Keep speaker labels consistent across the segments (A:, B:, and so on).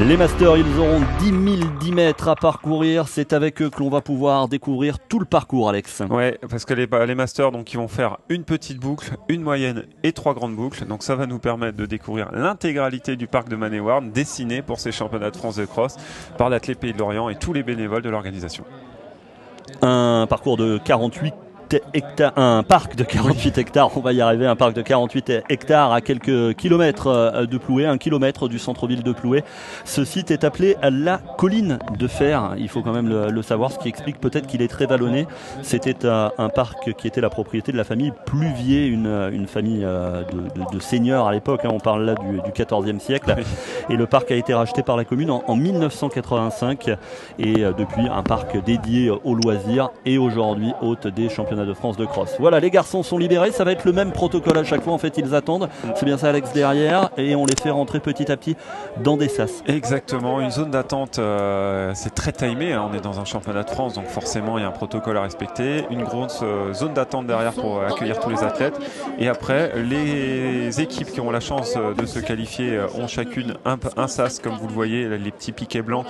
A: Les Masters, ils auront 10 mètres à parcourir. C'est avec eux que l'on va pouvoir découvrir tout le parcours, Alex.
B: Ouais, parce que les Masters, donc, ils vont faire une petite boucle, une moyenne et 3 grandes boucles. Donc ça va nous permettre de découvrir l'intégralité du parc de Manéouarn, dessiné pour ces championnats de France de cross par l'Athlé Pays de Lorient et tous les bénévoles de l'organisation.
A: Un parcours de 48 hectares, un parc de 48 hectares, on va y arriver, un parc de 48 hectares à quelques kilomètres de Ploué, 1 kilomètre du centre-ville de Ploué. Ce site est appelé la Colline de Fer, il faut quand même le savoir, ce qui explique peut-être qu'il est très vallonné. C'était un parc qui était la propriété de la famille Pluvier, une famille de seigneurs à l'époque, hein, on parle là du XIVe siècle, et le parc a été racheté par la commune en 1985, et depuis un parc dédié aux loisirs, et aujourd'hui hôte des championnats de France de cross. Voilà, les garçons sont libérés, ça va être le même protocole à chaque fois, en fait ils attendent, c'est bien ça Alex derrière, et on les fait rentrer petit à petit dans des sas.
B: Exactement, une zone d'attente, c'est très timé, hein. On est dans un championnat de France, donc forcément il y a un protocole à respecter, une grosse zone d'attente derrière pour accueillir tous les athlètes, et après les équipes qui ont la chance de se qualifier ont chacune un sas, comme vous le voyez, les petits piquets blancs,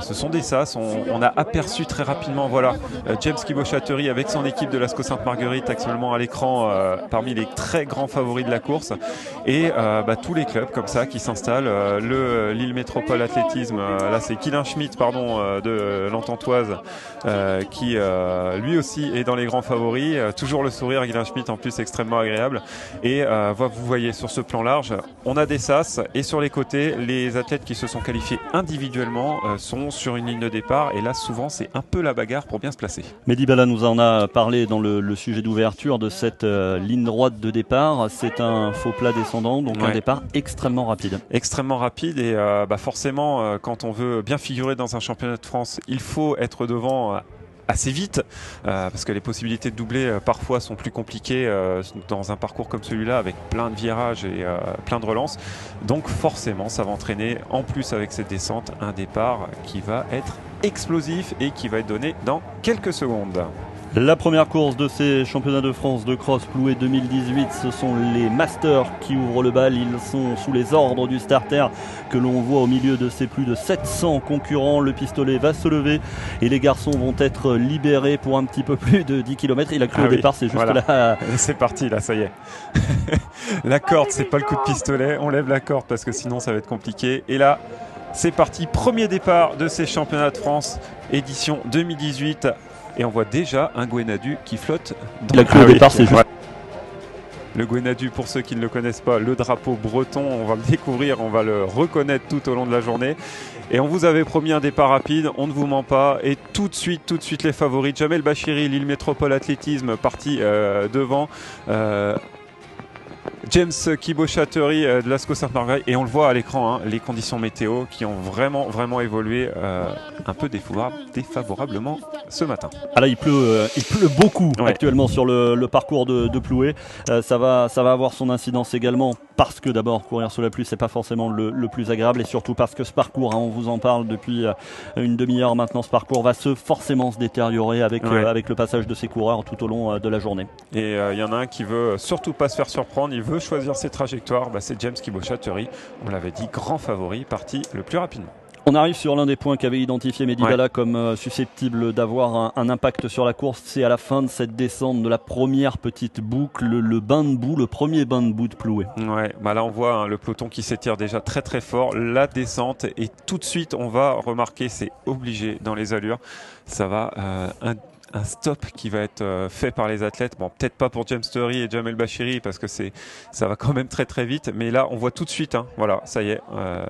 B: ce sont des sas. On a aperçu très rapidement, voilà, James Kiboshateri avec son équipe de l'Asco Sainte-Marguerite actuellement à l'écran, parmi les très grands favoris de la course, et tous les clubs comme ça qui s'installent, Lille Métropole Athlétisme, là c'est Kylian Schmitt de l'Ententoise, qui lui aussi est dans les grands favoris, toujours le sourire, Kylian Schmitt en plus extrêmement agréable, et vous voyez sur ce plan large on a des sas, et sur les côtés les athlètes qui se sont qualifiés individuellement sont sur une ligne de départ, et là souvent c'est un peu la bagarre pour bien se placer.
A: Mehdi Bala nous en a parlé dans le sujet d'ouverture de cette ligne droite de départ. C'est un faux plat descendant, donc un départ extrêmement rapide.
B: Extrêmement rapide, et forcément quand on veut bien figurer dans un championnat de France, il faut être devant assez vite, parce que les possibilités de doubler parfois sont plus compliquées dans un parcours comme celui-là, avec plein de virages et plein de relances. Donc forcément ça va entraîner, en plus avec cette descente, un départ qui va être explosif et qui va être donné dans quelques secondes.
A: La première course de ces championnats de France de cross Ploué 2018, ce sont les Masters qui ouvrent le bal. Ils sont sous les ordres du starter que l'on voit au milieu de ces plus de 700 concurrents. Le pistolet va se lever et les garçons vont être libérés pour un petit peu plus de 10 km. Il a cru au départ, c'est juste
B: voilà.
A: là.
B: C'est parti, là, ça y est. La corde, c'est pas le coup de pistolet. On lève la corde parce que sinon ça va être compliqué. Et là, c'est parti. Premier départ de ces championnats de France, édition 2018. Et on voit déjà un Gwenadu qui flotte dans
A: le départ, c'est juste.
B: Le Gwenadu, pour ceux qui ne le connaissent pas, le drapeau breton, on va le découvrir, on va le reconnaître tout au long de la journée. Et on vous avait promis un départ rapide, on ne vous ment pas. Et tout de suite les favoris. Jamel Bachiri, Lille Métropole Athlétisme, parti devant. James Kiboshateri de l'Asco Sainte-Marguerite, et on le voit à l'écran, hein, les conditions météo qui ont vraiment évolué un peu défavorablement ce matin.
A: Ah là, il pleut beaucoup actuellement sur le parcours de Ploué. Ça va avoir son incidence également, parce que d'abord courir sous la pluie c'est pas forcément le plus agréable, et surtout parce que ce parcours, hein, on vous en parle depuis une demi-heure maintenant, ce parcours va forcément se détériorer avec le passage de ces coureurs tout au long de la journée.
B: Et il y en a un qui veut surtout pas se faire surprendre, il veut choisir ses trajectoires, c'est James Kiboshateri, on l'avait dit, grand favori, parti le plus rapidement.
A: On arrive sur l'un des points qu'avait identifié Mehdi Bala comme susceptible d'avoir un impact sur la course. C'est à la fin de cette descente de la première petite boucle, le bain de boue, le premier bain de boue de Ploué.
B: Ouais, là on voit le peloton qui s'étire déjà très fort, la descente, et tout de suite on va remarquer, c'est obligé dans les allures, ça va un stop qui va être fait par les athlètes. Bon, peut-être pas pour James Terry et Jamel Bachiri parce que ça va quand même très vite, mais là on voit tout de suite, hein, voilà, ça y est,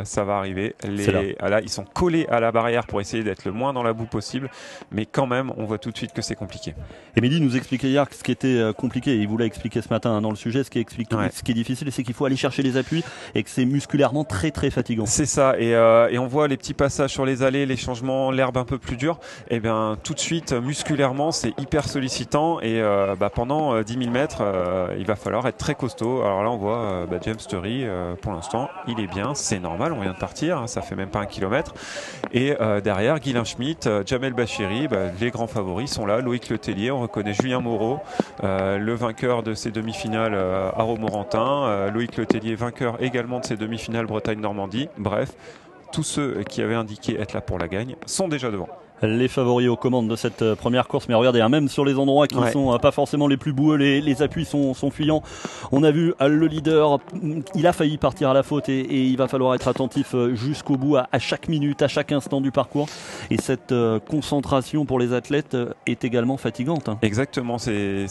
B: ça va arriver. Là, ils sont collés à la barrière pour essayer d'être le moins dans la boue possible, mais quand même on voit tout de suite que c'est compliqué.
A: Et Mehdi nous expliquait hier ce qui était compliqué, et il vous l'a expliqué ce matin dans le sujet, ce qui est difficile, c'est qu'il faut aller chercher les appuis et que c'est musculairement très fatigant.
B: C'est ça, et on voit les petits passages sur les allées, les changements, l'herbe un peu plus dure, et bien tout de suite musculairement c'est hyper sollicitant, et pendant 10 000 mètres il va falloir être très costaud. Alors là on voit James Terry, pour l'instant il est bien, c'est normal, on vient de partir, hein, ça fait même pas 1 kilomètre, et derrière Kylian Schmitt, Jamel Bachiri, les grands favoris sont là, Loïc Letellier, on reconnaît Julien Moreau, le vainqueur de ses demi-finales à Romorantin, Loïc Letellier vainqueur également de ses demi-finales Bretagne-Normandie, bref, tous ceux qui avaient indiqué être là pour la gagne sont déjà devant.
A: Les favoris aux commandes de cette première course, mais regardez, hein, même sur les endroits qui sont pas forcément les plus boueux, les appuis sont fuyants. On a vu le leader, il a failli partir à la faute et il va falloir être attentif jusqu'au bout, à chaque minute, à chaque instant du parcours. Et cette concentration pour les athlètes est également fatigante. Hein.
B: Exactement, c'est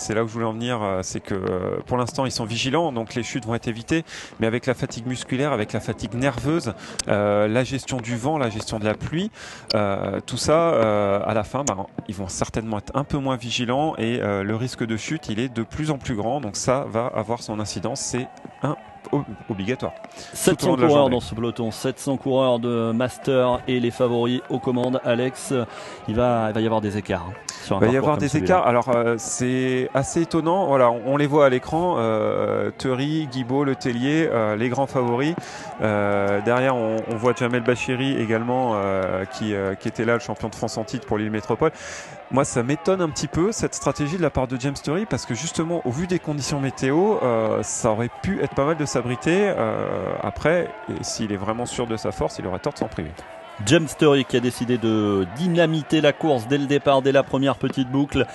B: là où je voulais en venir, c'est que pour l'instant ils sont vigilants, donc les chutes vont être évitées, mais avec la fatigue musculaire, avec la fatigue nerveuse, la gestion du vent, la gestion de la pluie, tout ça, à la fin, ils vont certainement être un peu moins vigilants et le risque de chute, il est de plus en plus grand. Donc ça va avoir son incidence, c'est obligatoire.
A: 700 coureurs dans ce peloton, 700 coureurs de Master et les favoris aux commandes. Alex, il va y avoir des écarts.
B: Il va y avoir des écarts. Alors c'est assez étonnant. Voilà, on les voit à l'écran. Theury, Guibaud, Le Tellier, les grands favoris. Derrière, on voit Jamel Bachiri également, qui était là, le champion de France en titre pour l'île Métropole. Moi, ça m'étonne un petit peu cette stratégie de la part de James Theury parce que justement, au vu des conditions météo, ça aurait pu être pas mal de s'abriter. Après, s'il est vraiment sûr de sa force, il aurait tort de s'en priver.
A: James Theury qui a décidé de dynamiter la course dès le départ, dès la première petite boucle.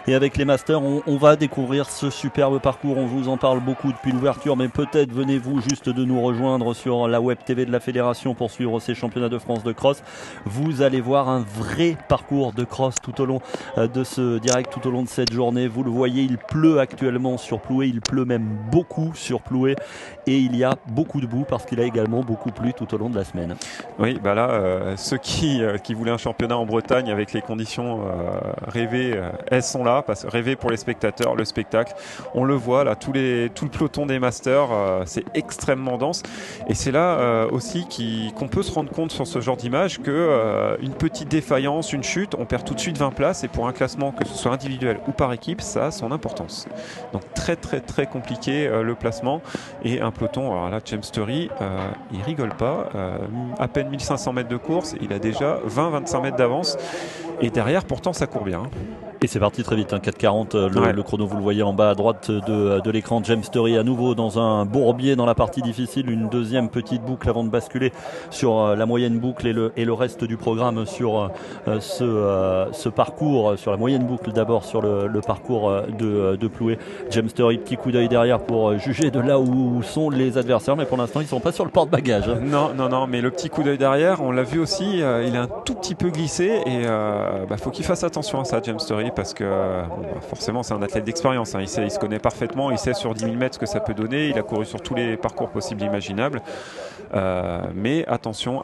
A: Et avec les Masters, on va découvrir ce superbe parcours. On vous en parle beaucoup depuis l'ouverture, mais peut-être venez-vous juste de nous rejoindre sur la web TV de la Fédération pour suivre ces championnats de France de cross. Vous allez voir un vrai parcours de cross tout au long de ce direct, tout au long de cette journée. Vous le voyez, il pleut actuellement sur Ploué, il pleut même beaucoup sur Ploué et il y a beaucoup de boue parce qu'il a également beaucoup plu tout au long de la semaine.
B: Oui, bah là, ceux qui voulaient un championnat en Bretagne avec les conditions rêvées, elles sont là. Rêver pour les spectateurs, le spectacle, on le voit là, tout le peloton des Masters, c'est extrêmement dense et c'est là aussi qu'on peut se rendre compte sur ce genre d'image que une petite défaillance, une chute, on perd tout de suite 20 places et pour un classement, que ce soit individuel ou par équipe, ça a son importance. Donc très très très compliqué le placement et un peloton, alors là James Theury, il rigole pas, à peine 1500 mètres de course, il a déjà 20-25 mètres d'avance et derrière pourtant ça court bien. Hein.
A: Et c'est parti très vite, hein, 4,40 le chrono, vous le voyez en bas à droite de l'écran. James Theury à nouveau dans un bourbier dans la partie difficile, une deuxième petite boucle avant de basculer sur la moyenne boucle et le reste du programme sur ce parcours, sur la moyenne boucle d'abord sur le parcours de Ploué. James Theury, petit coup d'œil derrière pour juger de là où sont les adversaires, mais pour l'instant ils ne sont pas sur le porte-bagages.
B: Non, mais le petit coup d'œil derrière, on l'a vu aussi, il a un tout petit peu glissé et faut qu'il fasse attention à ça, James Theury, parce que forcément c'est un athlète d'expérience, hein. Il se connaît parfaitement, il sait sur 10 000 mètres ce que ça peut donner, il a couru sur tous les parcours possibles et imaginables, mais attention,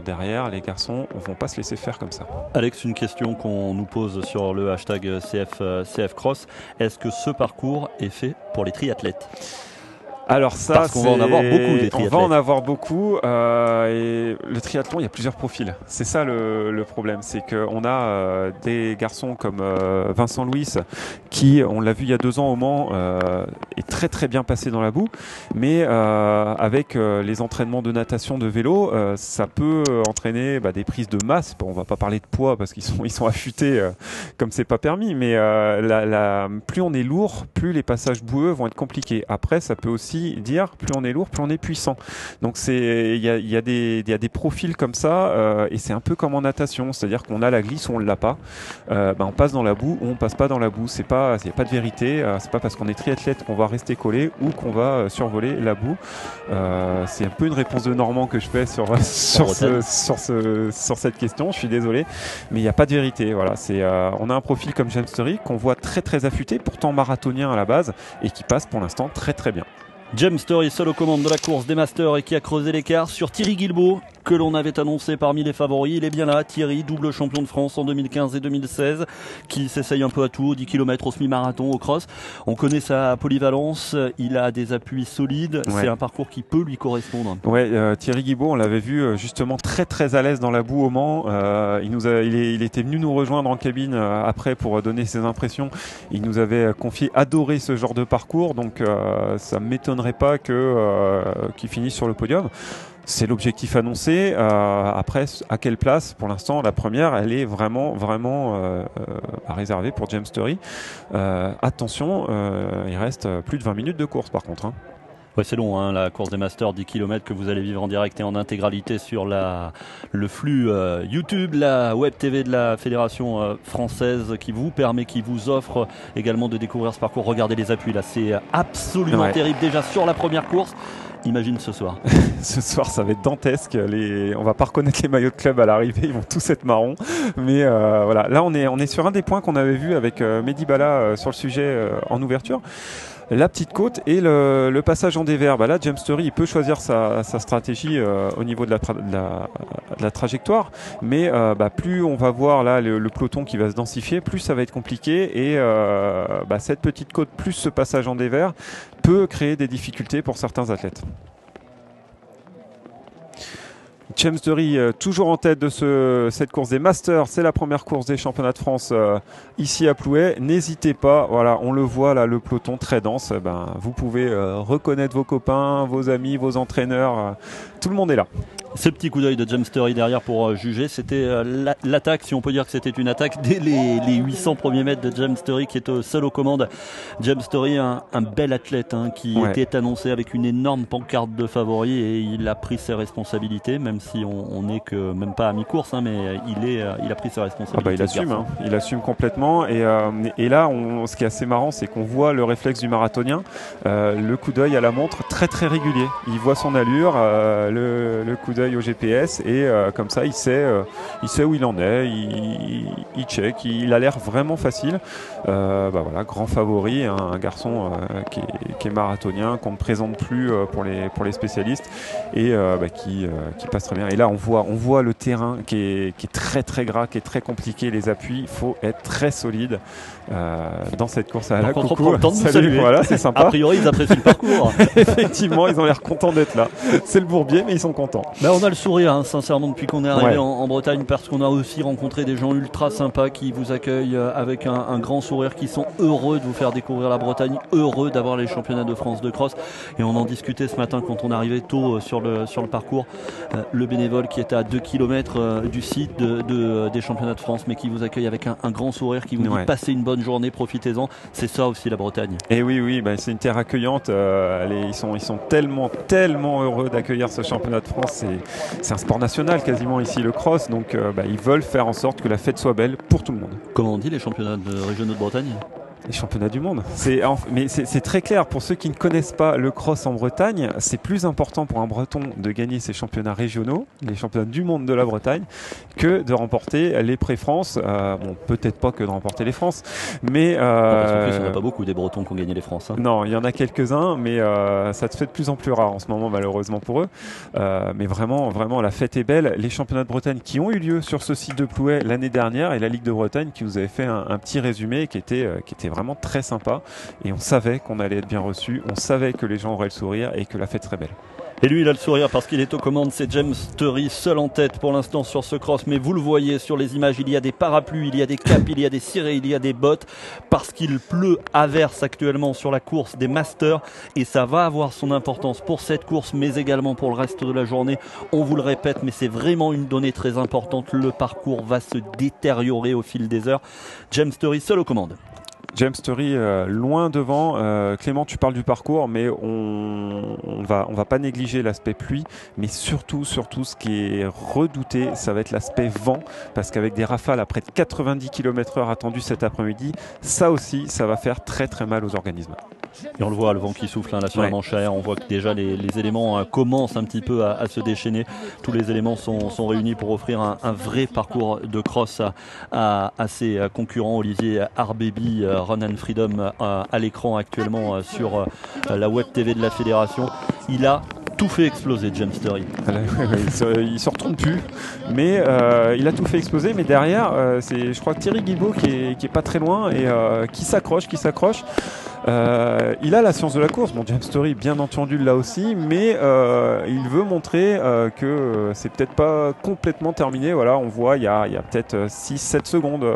B: derrière les garçons ne vont pas se laisser faire comme ça.
A: Alex, une question qu'on nous pose sur le hashtag CF Cross, est-ce que ce parcours est fait pour les triathlètes ?
B: Alors ça,
A: parce qu'on va en avoir beaucoup des triathlètes.
B: On va en avoir beaucoup et le triathlon, il y a plusieurs profils. C'est ça le problème, c'est qu'on a des garçons comme Vincent Louis qui, on l'a vu il y a 2 ans au Mans, est très très bien passé dans la boue, mais avec les entraînements de natation, de vélo, ça peut entraîner des prises de masse. Bon, on va pas parler de poids parce qu'ils sont affûtés comme c'est pas permis, mais plus on est lourd, plus les passages boueux vont être compliqués. Après, ça peut aussi dire plus on est lourd, plus on est puissant. Donc il y a des profils comme ça et c'est un peu comme en natation, c'est-à-dire qu'on a la glisse ou on l'a pas. On passe dans la boue ou on passe pas dans la boue. Il n'y a pas de vérité. C'est pas parce qu'on est triathlète qu'on va rester collé ou qu'on va survoler la boue. C'est un peu une réponse de Normand que je fais sur cette question. Je suis désolé, mais il n'y a pas de vérité. Voilà, on a un profil comme James Theury qu'on voit très très affûté, pourtant marathonien à la base et qui passe pour l'instant très très bien.
A: James Theury seul aux commandes de la course des Masters et qui a creusé l'écart sur Thierry Guilbaud que l'on avait annoncé parmi les favoris. Il est bien là, Thierry, double champion de France en 2015 et 2016, qui s'essaye un peu à tout, 10 km au semi-marathon, au cross. On connaît sa polyvalence, il a des appuis solides, c'est un parcours qui peut lui correspondre.
B: Ouais, Thierry Guilbaud, on l'avait vu justement très très à l'aise dans la boue au Mans. Il était venu nous rejoindre en cabine après pour donner ses impressions. Il nous avait confié adorer ce genre de parcours, donc ça ne m'étonnerait pas qu'il finisse sur le podium. C'est l'objectif annoncé. Après, à quelle place? Pour l'instant, la première, elle est vraiment réservée pour James Theury. Attention, il reste plus de 20 minutes de course par contre. Hein.
A: Ouais, c'est long, hein, la course des Masters, 10 km que vous allez vivre en direct et en intégralité sur le flux YouTube, la Web TV de la Fédération française qui vous permet, qui vous offre également de découvrir ce parcours. Regardez les appuis là, c'est absolument terrible déjà sur la première course. Imagine ce soir.
B: Ce soir, ça va être dantesque. On va pas reconnaître les maillots de club à l'arrivée, ils vont tous être marrons. Mais voilà, là on est sur un des points qu'on avait vu avec Mehdi Bala sur le sujet en ouverture. La petite côte et le passage en dévers. Là, James Story, il peut choisir sa stratégie au niveau de la trajectoire, mais plus on va voir là le peloton qui va se densifier, plus ça va être compliqué. Et cette petite côte plus ce passage en dévers peut créer des difficultés pour certains athlètes. James Dury toujours en tête de cette course des Masters, c'est la première course des championnats de France ici à Plouay. N'hésitez pas, voilà, on le voit là, le peloton très dense. Vous pouvez reconnaître vos copains, vos amis, vos entraîneurs, tout le monde est là.
A: Ce petit coup d'œil de James Story derrière pour juger, c'était l'attaque, si on peut dire que c'était une attaque, dès les 800 premiers mètres de James Story qui est seul aux commandes. James Story, un bel athlète qui était annoncé avec une énorme pancarte de favori et il a pris ses responsabilités, même si on n'est que même pas à mi-course, mais il a pris ses responsabilités.
B: Il assume complètement et là, ce qui est assez marrant, c'est qu'on voit le réflexe du marathonien, le coup d'œil à la montre très très régulier. Il voit son allure, le coup d'œil au GPS et comme ça il sait où il en est, il check, il a l'air vraiment facile. Voilà, grand favori, un garçon qui est marathonien, qu'on ne présente plus pour les spécialistes et qui passe très bien. Et là on voit le terrain qui est très très gras, qui est très compliqué, les appuis, il faut être très solide dans cette course à la coucou.
A: Salut,
B: voilà, c'est sympa.
A: A priori ils apprécient le parcours.
B: Effectivement, ils ont l'air contents d'être là. C'est le bourbier, mais ils sont contents.
A: On a le sourire, sincèrement, depuis qu'on est arrivé en Bretagne, parce qu'on a aussi rencontré des gens ultra sympas qui vous accueillent avec un grand sourire, qui sont heureux de vous faire découvrir la Bretagne, heureux d'avoir les championnats de France de cross. Et on en discutait ce matin quand on arrivait tôt sur le parcours. Le bénévole qui était à 2 km du site des championnats de France, mais qui vous accueille avec un grand sourire, qui vous dit passez une bonne journée, profitez-en. C'est ça aussi la Bretagne.
B: Et oui, c'est une terre accueillante. Ils sont tellement heureux d'accueillir ce championnat de France. C'est un sport national quasiment ici, le cross, donc ils veulent faire en sorte que la fête soit belle pour tout le monde.
A: Comment on dit les championnats régionaux de Bretagne ?
B: Les championnats du monde. Mais c'est très clair, pour ceux qui ne connaissent pas le cross en Bretagne, c'est plus important pour un Breton de gagner ces championnats régionaux, les championnats du monde de la Bretagne, que de remporter les pré-France. Peut-être pas que de remporter les France, mais...
A: parce qu'en plus, il n'y en a pas beaucoup des Bretons qui ont gagné les France.
B: Non, il y en a quelques-uns, mais ça se fait de plus en plus rare en ce moment, malheureusement pour eux. Mais vraiment, la fête est belle. Les championnats de Bretagne qui ont eu lieu sur ce site de Plouay l'année dernière, et la Ligue de Bretagne qui vous avait fait un petit résumé qui était vraiment très sympa, et on savait qu'on allait être bien reçu, on savait que les gens auraient le sourire et que la fête serait belle.
A: Et lui il a le sourire parce qu'il est aux commandes, c'est James Story seul en tête pour l'instant sur ce cross, mais vous le voyez sur les images, il y a des parapluies, il y a des capes, il y a des cirés, il y a des bottes, parce qu'il pleut à verse actuellement sur la course des Masters, et ça va avoir son importance pour cette course mais également pour le reste de la journée. On vous le répète, mais c'est vraiment une donnée très importante, le parcours va se détériorer au fil des heures. James Story seul aux commandes.
B: James Story loin devant. Clément, tu parles du parcours, mais on va pas négliger l'aspect pluie, mais surtout ce qui est redouté, ça va être l'aspect vent, parce qu'avec des rafales à près de 90 km/h attendues cet après-midi, ça aussi, ça va faire très très mal aux organismes.
A: Et on le voit, le vent qui souffle là sur la manche arrière, on voit que déjà les éléments commencent un petit peu à se déchaîner. Tous les éléments sont réunis pour offrir un vrai parcours de cross à ses concurrents. Olivier Arbebi, Run and Freedom à l'écran actuellement sur la Web TV de la Fédération. Il a tout fait exploser, James Story.
B: Il se retourne plus, mais il a tout fait exploser. Mais derrière, c'est, je crois, Thierry Guibaud qui est pas très loin et qui s'accroche. Il a la science de la course. Bon, James Story, bien entendu, là aussi, mais il veut montrer que c'est peut-être pas complètement terminé. Voilà, on voit, il y a peut-être 6-7 secondes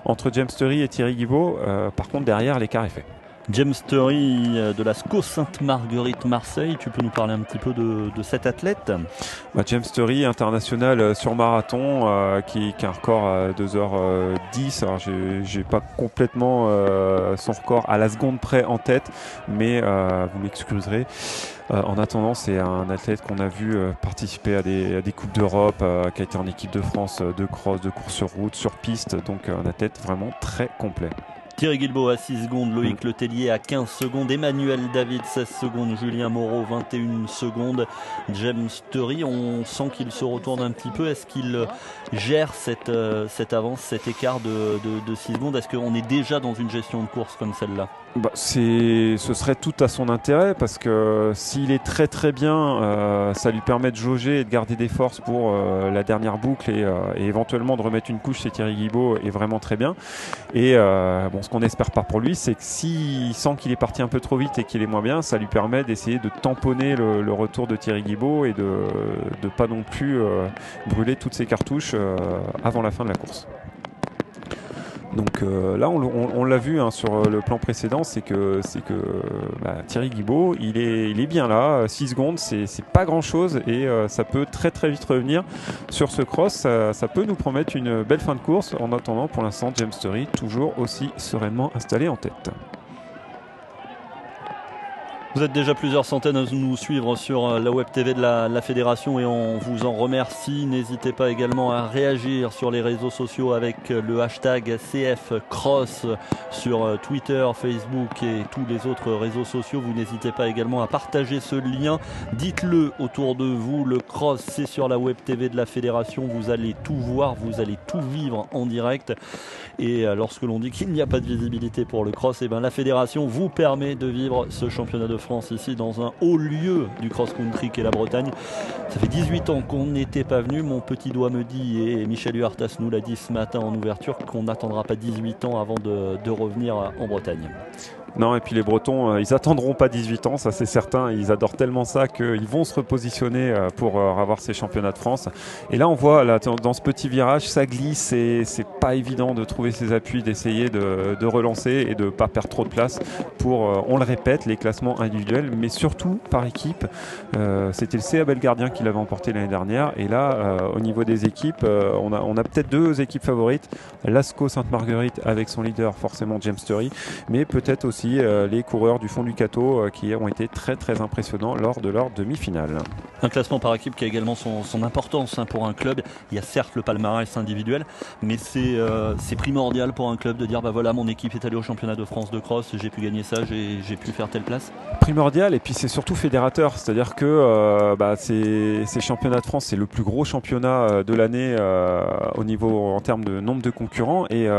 B: entre James Story et Thierry Guibaud. Par contre, derrière, l'écart est fait.
A: James Turry de la SCO Sainte-Marguerite Marseille, tu peux nous parler un petit peu de cet athlète?
B: James Turry, international sur marathon, qui a un record à 2h10. Alors j'ai pas complètement son record à la seconde près en tête, mais vous m'excuserez. En attendant, c'est un athlète qu'on a vu participer à des Coupes d'Europe, qui a été en équipe de France de cross, de course sur route, sur piste, donc un athlète vraiment très complet.
A: Thierry Guilbaud à 6 secondes, Loïc Letellier à 15 secondes, Emmanuel David 16 secondes, Julien Moreau 21 secondes, James Turry, on sent qu'il se retourne un petit peu. Est-ce qu'il gère cette avance, cet écart de 6 secondes? Est-ce qu'on est déjà dans une gestion de course comme celle-là?
B: Ce serait tout à son intérêt, parce que s'il est très très bien, ça lui permet de jauger et de garder des forces pour la dernière boucle et éventuellement de remettre une couche chez Thierry Guilbaud est vraiment très bien. Et ce qu'on n'espère pas pour lui, c'est que s'il sent qu'il est parti un peu trop vite et qu'il est moins bien, ça lui permet d'essayer de tamponner le retour de Thierry Guilbaud et de ne pas non plus brûler toutes ses cartouches avant la fin de la course. Donc là, on l'a vu sur le plan précédent, c'est que Thierry Guilbaud, il est bien là. 6 secondes, c'est pas grand chose, et ça peut très très vite revenir sur ce cross. Ça peut nous promettre une belle fin de course. En attendant, pour l'instant, James Turry toujours aussi sereinement installé en tête.
A: Vous êtes déjà plusieurs centaines à nous suivre sur la web TV de la Fédération, et on vous en remercie. N'hésitez pas également à réagir sur les réseaux sociaux avec le hashtag CFCross sur Twitter, Facebook et tous les autres réseaux sociaux. Vous n'hésitez pas également à partager ce lien. Dites-le autour de vous. Le cross, c'est sur la web TV de la Fédération. Vous allez tout voir, vous allez tout vivre en direct. Et lorsque l'on dit qu'il n'y a pas de visibilité pour le cross, la Fédération vous permet de vivre ce championnat de France ici dans un haut lieu du cross-country qu'est la Bretagne. Ça fait 18 ans qu'on n'était pas venu. Mon petit doigt me dit, et Michel Huartas nous l'a dit ce matin en ouverture, qu'on n'attendra pas 18 ans avant de revenir en Bretagne.
B: Non, et puis les Bretons, ils attendront pas 18 ans, ça c'est certain. Ils adorent tellement ça qu'ils vont se repositionner pour avoir ces championnats de France. Et là, on voit dans ce petit virage, ça glisse, et c'est pas évident de trouver ses appuis, d'essayer de relancer et de pas perdre trop de place pour, on le répète, les classements individuels, mais surtout par équipe. C'était le CA Belgardien qui l'avait emporté l'année dernière. Et là, au niveau des équipes, on a peut-être deux équipes favorites. L'ASCO Sainte-Marguerite avec son leader, forcément James Turry, mais peut-être aussi les coureurs du fond du Cateau qui ont été très très impressionnants lors de leur demi-finale.
A: Un classement par équipe qui a également son importance pour un club. Il y a certes le palmarès individuel, mais c'est primordial pour un club de dire voilà, mon équipe est allée au championnat de France de cross, j'ai pu gagner ça, j'ai pu faire telle place.
B: Primordial, et puis c'est surtout fédérateur, c'est-à-dire que ces championnats de France, c'est le plus gros championnat de l'année au niveau en termes de nombre de concurrents, et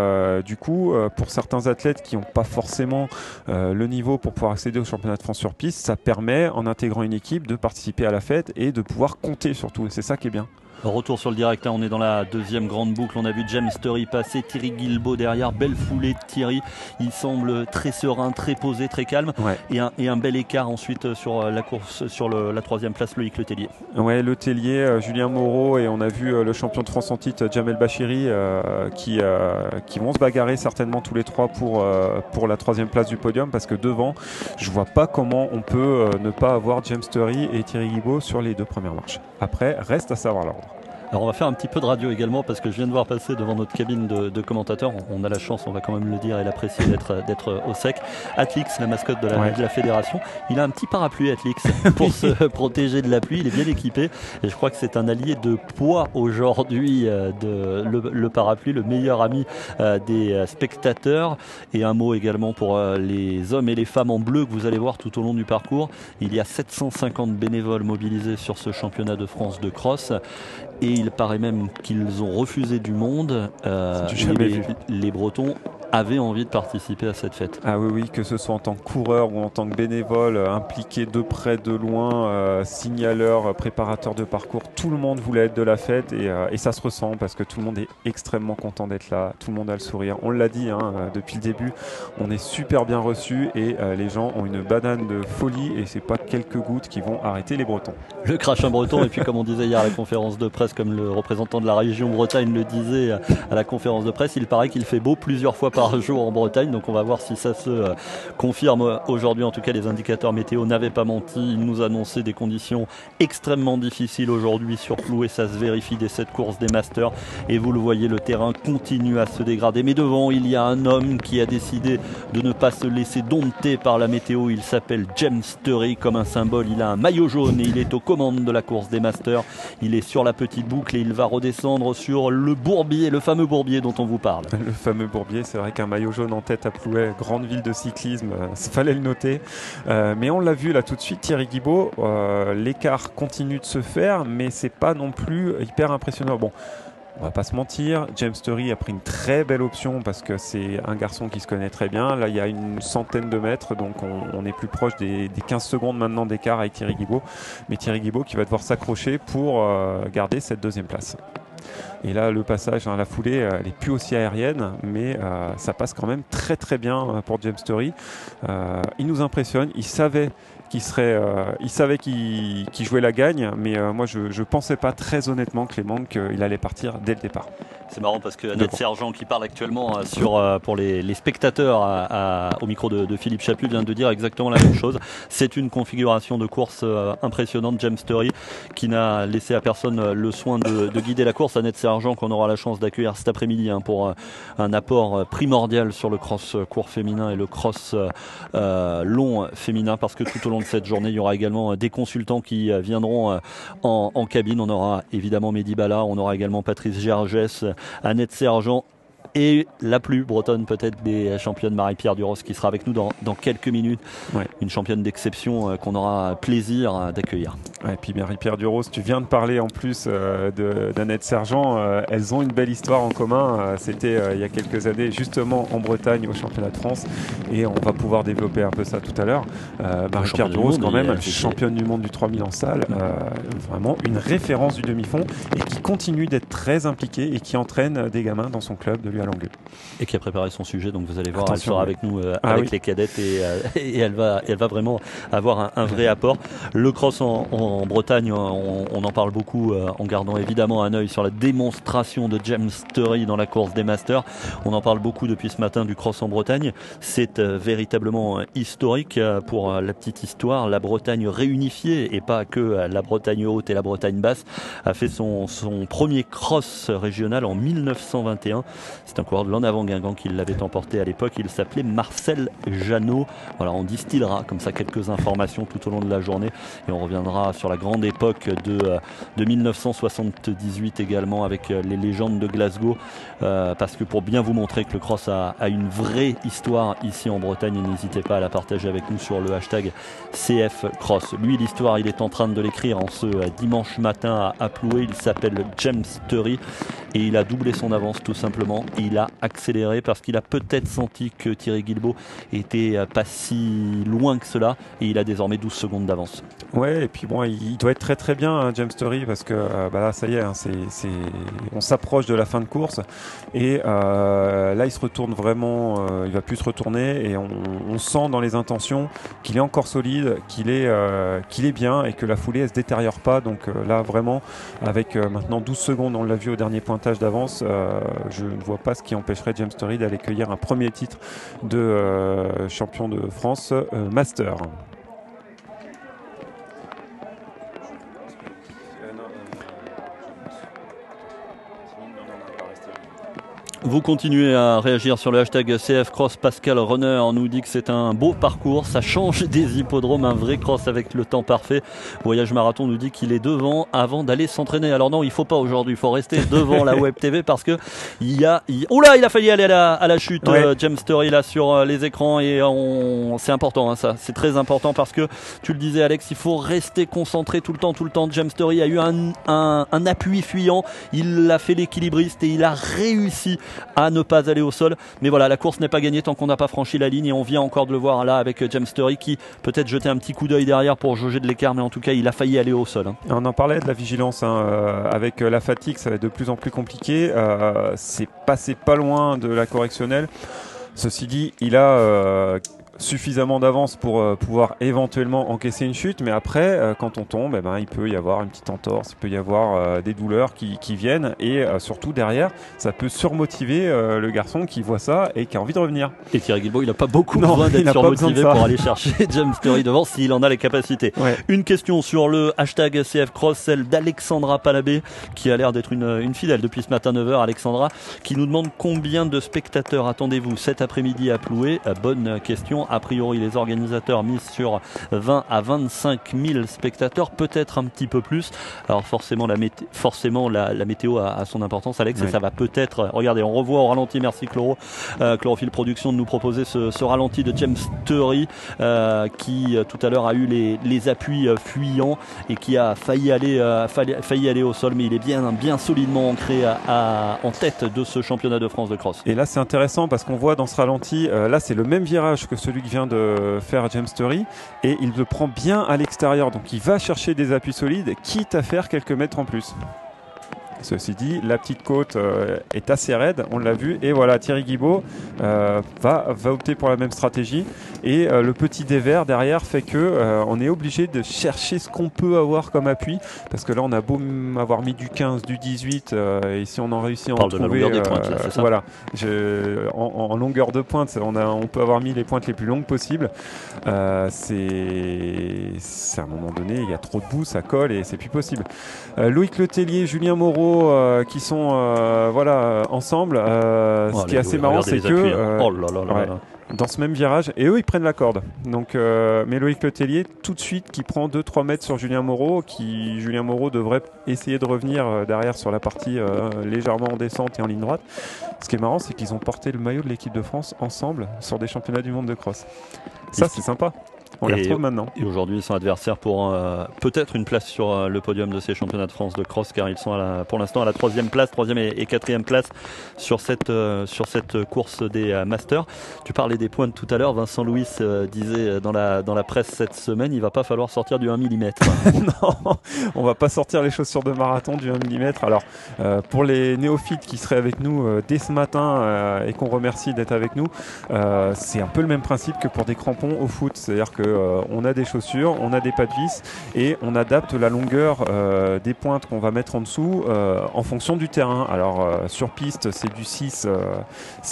B: du coup pour certains athlètes qui n'ont pas forcément le niveau pour pouvoir accéder au championnat de France sur piste, ça permet, en intégrant une équipe, de participer à la fête et de pouvoir compter surtout, et c'est ça qui est bien.
A: Retour sur le direct, on est dans la deuxième grande boucle. On a vu James Turry passer, Thierry Guilbaud derrière, belle foulée de Thierry. Il semble très serein, très posé, très calme. Ouais. Et un bel écart ensuite sur la course, sur la troisième place, Loïc Letellier.
B: Ouais, Letellier, Julien Moreau, et on a vu le champion de France en titre, Jamel Bachiri, qui vont se bagarrer certainement tous les trois pour la troisième place du podium, parce que devant, je vois pas comment on peut ne pas avoir James Turry et Thierry Guilbaud sur les deux premières marches. Après, reste à savoir l'ordre.
A: Alors on va faire un petit peu de radio également, parce que je viens de voir passer devant notre cabine de commentateurs, on a la chance, on va quand même le dire et l'apprécier, d'être au sec, Atlix, la mascotte de la fédération. Il a un petit parapluie, Atlix, pour se protéger de la pluie. Il est bien équipé et je crois que c'est un allié de poids aujourd'hui, le parapluie, le meilleur ami des spectateurs. Et un mot également pour les hommes et les femmes en bleu que vous allez voir tout au long du parcours. Il y a 750 bénévoles mobilisés sur ce championnat de France de cross. Et il paraît même qu'ils ont refusé du monde. Les Bretons avaient envie de participer à cette fête.
B: Ah oui, que ce soit en tant que coureur ou en tant que bénévole, impliqué de près, de loin, signaleur, préparateur de parcours, tout le monde voulait être de la fête, et ça se ressent parce que tout le monde est extrêmement content d'être là, tout le monde a le sourire. On l'a dit depuis le début, on est super bien reçus, et les gens ont une banane de folie, et c'est pas quelques gouttes qui vont arrêter les Bretons.
A: Le crachin breton, et puis comme on disait hier à la conférence de presse, comme le représentant de la région Bretagne le disait à la conférence de presse, il paraît qu'il fait beau plusieurs fois par par jour en Bretagne, donc on va voir si ça se confirme aujourd'hui. En tout cas, les indicateurs météo n'avaient pas menti, ils nous annonçaient des conditions extrêmement difficiles aujourd'hui sur Ploué, ça se vérifie dès cette course des Masters, et vous le voyez, le terrain continue à se dégrader, mais devant il y a un homme qui a décidé de ne pas se laisser dompter par la météo. Il s'appelle James Turry, comme un symbole, il a un maillot jaune et il est aux commandes de la course des Masters. Il est sur la petite boucle et il va redescendre sur le Bourbier, le fameux Bourbier dont on vous parle.
B: Le fameux Bourbier, c'est vrai qu'un maillot jaune en tête à Plouay, grande ville de cyclisme, fallait le noter. Mais on l'a vu là tout de suite, Thierry Guibaud, l'écart continue de se faire, mais c'est pas non plus hyper impressionnant. Bon, on va pas se mentir, James Turry a pris une très belle option parce que c'est un garçon qui se connaît très bien. Là, il y a une centaine de mètres, donc on est plus proche des 15 secondes maintenant d'écart avec Thierry Guibaud. Mais Thierry Guibaud qui va devoir s'accrocher pour garder cette deuxième place. Et là, le passage, la foulée, elle n'est plus aussi aérienne, mais ça passe quand même très très bien pour James Turry. Il nous impressionne, il savait qu'il jouait la gagne, mais moi je pensais pas très honnêtement, Clément, qu'il allait partir dès le départ.
A: C'est marrant parce que Annette Sergent, qui parle actuellement pour les spectateurs au micro de Philippe Chaput, vient de dire exactement la même chose. C'est une configuration de course impressionnante. James Turry qui n'a laissé à personne le soin de guider la course. Annette Sergent qu'on aura la chance d'accueillir cet après-midi pour un apport primordial sur le cross court féminin et le cross long féminin, parce que tout au long de cette journée il y aura également des consultants qui viendront en cabine. On aura évidemment Mehdi Bala, on aura également Patrice Gergès, Annette Sergent et la plus bretonne peut-être des championnes, Marie-Pierre Duros, qui sera avec nous dans quelques minutes. Ouais. Une championne d'exception qu'on aura plaisir d'accueillir.
B: Ouais, et puis Marie-Pierre Duros, tu viens de parler en plus d'Annette Sergent. Elles ont une belle histoire en commun. C'était il y a quelques années justement en Bretagne au championnat de France, et on va pouvoir développer un peu ça tout à l'heure. Marie-Pierre Duros quand même, championne du monde du 3000 en salle, vraiment une référence du demi-fond, et qui continue d'être très impliquée et qui entraîne des gamins dans son club de lui à Langueux.
A: Et qui a préparé son sujet, donc vous allez voir, elle sera avec nous avec les cadettes, et elle va vraiment avoir un vrai apport. Le cross en Bretagne, on en parle beaucoup en gardant évidemment un œil sur la démonstration de James Turry dans la course des Masters. On en parle beaucoup depuis ce matin du cross en Bretagne. C'est véritablement historique. Pour la petite histoire, la Bretagne réunifiée, et pas que la Bretagne haute et la Bretagne basse, a fait son premier cross régional en 1921. C'est un coureur de l'En Avant Guingamp qui l'avait emporté à l'époque. Il s'appelait Marcel Jeannot. Voilà, on distillera comme ça quelques informations tout au long de la journée, et on reviendra sur la grande époque de 1978 également, avec les légendes de Glasgow, parce que pour bien vous montrer que le cross a une vraie histoire ici en Bretagne, n'hésitez pas à la partager avec nous sur le hashtag CF Cross. Lui, l'histoire, il est en train de l'écrire en ce dimanche matin à Ploué. Il s'appelle James Turry et il a doublé son avance tout simplement. Il a accéléré parce qu'il a peut-être senti que Thierry Guilbaud était pas si loin que cela, et il a désormais 12 secondes d'avance.
B: Ouais, et puis bon, il doit être très très bien, hein, James Turry, parce que là ça y est, hein, on s'approche de la fin de course, et là il se retourne vraiment, il va plus se retourner, et on sent dans les intentions qu'il est encore solide, qu'il est bien, et que la foulée elle se détériore pas. Donc là vraiment, avec maintenant 12 secondes, on l'a vu au dernier pointage d'avance, je ne vois pas ce qui empêcherait James Turry d'aller cueillir un premier titre de champion de France Master.
A: Vous continuez à réagir sur le hashtag CF Cross. Pascal Runner nous dit que c'est un beau parcours, ça change des hippodromes, un vrai cross avec le temps parfait. Voyage Marathon nous dit qu'il est devant avant d'aller s'entraîner. Alors non, il faut pas aujourd'hui, il faut rester devant la Web TV, parce que il a failli aller à la chute, ouais. James Turry là sur les écrans, et c'est important, hein, ça, c'est très important, parce que tu le disais Alex, il faut rester concentré tout le temps. James Turry a eu un appui fuyant, il a fait l'équilibriste et il a réussi à ne pas aller au sol, mais voilà, la course n'est pas gagnée tant qu'on n'a pas franchi la ligne, et on vient encore de le voir là avec James Turry qui peut-être jetait un petit coup d'œil derrière pour jauger de l'écart, mais en tout cas il a failli aller au sol, hein.
B: On en parlait de la vigilance, hein, avec la fatigue ça va être de plus en plus compliqué, c'est passé pas loin de la correctionnelle. Ceci dit, il a suffisamment d'avance pour pouvoir éventuellement encaisser une chute, mais après quand on tombe, il peut y avoir une petite entorse, il peut y avoir des douleurs qui viennent, et surtout derrière ça peut surmotiver le garçon qui voit ça et qui a envie de revenir.
A: Et Thierry Guilbault, il n'a pas beaucoup besoin d'être surmotivé pour aller chercher James Story devant s'il en a les capacités.
B: Ouais.
A: Une question sur le hashtag CF Cross, celle d'Alexandra Palabé, qui a l'air d'être une fidèle depuis ce matin 9h. Alexandra qui nous demande combien de spectateurs attendez-vous cet après-midi à Ploué. Bonne question. A priori, les organisateurs misent sur 20 à 25 000 spectateurs, peut-être un petit peu plus. Alors forcément, la météo a son importance, Alex, et ça va peut-être... Regardez, on revoit au ralenti, merci Chlorophylle Production de nous proposer ce ralenti de James Story qui tout à l'heure a eu les appuis fuyants et qui a failli aller au sol, mais il est bien solidement ancré en tête de ce championnat de France de cross.
B: Et là c'est intéressant parce qu'on voit dans ce ralenti, là c'est le même virage que celui que vient de faire James Story, et il le prend bien à l'extérieur, donc il va chercher des appuis solides, quitte à faire quelques mètres en plus. Ceci dit, la petite côte est assez raide, on l'a vu, et voilà, Thierry Guilbault va opter pour la même stratégie, et le petit dévers derrière fait que on est obligé de chercher ce qu'on peut avoir comme appui, parce que là on a beau avoir mis du 15, du 18, et si on en réussit à en trouver...
A: de la longueur des pointes, là, c'est ça.
B: Voilà, en longueur de pointe, on peut avoir mis les pointes les plus longues possibles. C'est à un moment donné, il y a trop de boue, ça colle, et c'est plus possible. Loïc Letellier, Julien Moreau, qui sont ensemble. Ce qui est assez marrant, c'est que dans ce même virage, et eux ils prennent la corde. Donc, mais Loïc Letellier tout de suite qui prend 2-3 mètres sur Julien Moreau, Julien Moreau devrait essayer de revenir derrière sur la partie légèrement en descente et en ligne droite. Ce qui est marrant, c'est qu'ils ont porté le maillot de l'équipe de France ensemble sur des championnats du monde de cross. Ça c'est sympa. On les retrouve maintenant.
A: Et aujourd'hui, ils sont adversaires pour peut-être une place sur le podium de ces championnats de France de cross, car ils sont pour l'instant à la troisième et quatrième place sur cette course des Masters. Tu parlais des pointes tout à l'heure. Vincent Louis disait dans la presse cette semaine, il va pas falloir sortir du 1 mm.
B: Non, on va pas sortir les chaussures de marathon du 1 mm. Alors, pour les néophytes qui seraient avec nous dès ce matin et qu'on remercie d'être avec nous, c'est un peu le même principe que pour des crampons au foot. C'est-à-dire que on a des chaussures, on a des pas de vis, et on adapte la longueur des pointes qu'on va mettre en dessous en fonction du terrain. Alors sur piste c'est du 6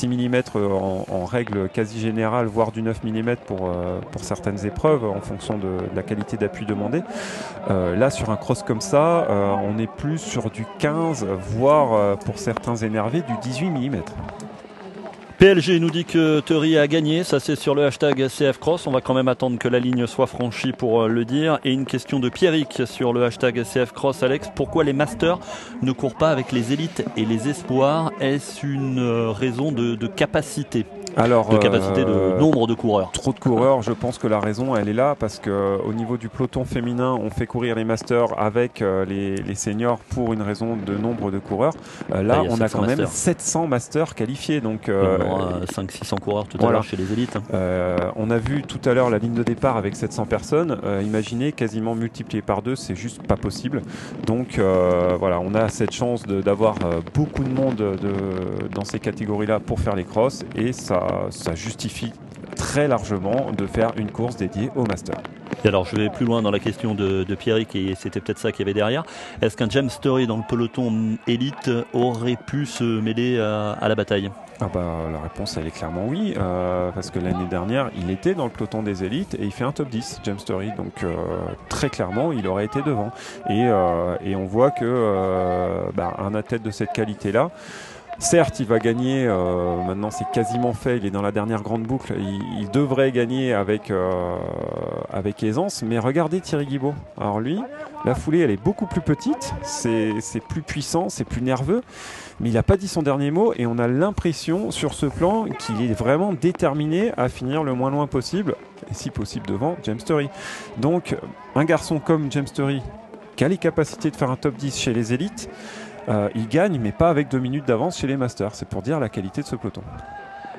B: mm en règle quasi générale, voire du 9 mm pour certaines épreuves en fonction de la qualité d'appui demandée. Là sur un cross comme ça, on est plus sur du 15, voire pour certains énervés du 18 mm.
A: PLG nous dit que Thierry a gagné, ça c'est sur le hashtag CF Cross, on va quand même attendre que la ligne soit franchie pour le dire. Et une question de Pierrick sur le hashtag CF Cross, Alex, pourquoi les Masters ne courent pas avec les élites et les espoirs? Est-ce une raison de capacité? De capacité de nombre de coureurs.
B: Trop de coureurs, je pense que la raison elle est là, parce qu'au niveau du peloton féminin on fait courir les masters avec les seniors pour une raison de nombre de coureurs. Là on a quand même 700 masters qualifiés, donc
A: il y aura 500-600 coureurs tout à l'heure chez les élites.
B: On a vu tout à l'heure la ligne de départ avec 700 personnes, imaginez quasiment multiplié par 2, c'est juste pas possible. Donc voilà, on a cette chance d'avoir beaucoup de monde dans ces catégories là pour faire les crosses, et ça justifie très largement de faire une course dédiée au Master.
A: Et alors je vais plus loin dans la question de Pierrick, et c'était peut-être ça qu'il y avait derrière. Est-ce qu'un James Story dans le peloton élite aurait pu se mêler à la bataille?
B: La réponse elle est clairement oui, parce que l'année dernière il était dans le peloton des élites et il fait un top 10, James Story, donc très clairement il aurait été devant, et on voit que un athlète de cette qualité là, certes, il va gagner, maintenant c'est quasiment fait, il est dans la dernière grande boucle, il devrait gagner avec aisance, mais regardez Thierry Guilbault. Alors lui, la foulée elle est beaucoup plus petite, c'est plus puissant, c'est plus nerveux, mais il n'a pas dit son dernier mot, et on a l'impression sur ce plan qu'il est vraiment déterminé à finir le moins loin possible, et si possible devant James Story. Donc un garçon comme James Story, qui a les capacités de faire un top 10 chez les élites, il gagne, mais pas avec 2 minutes d'avance chez les Masters. C'est pour dire la qualité de ce peloton.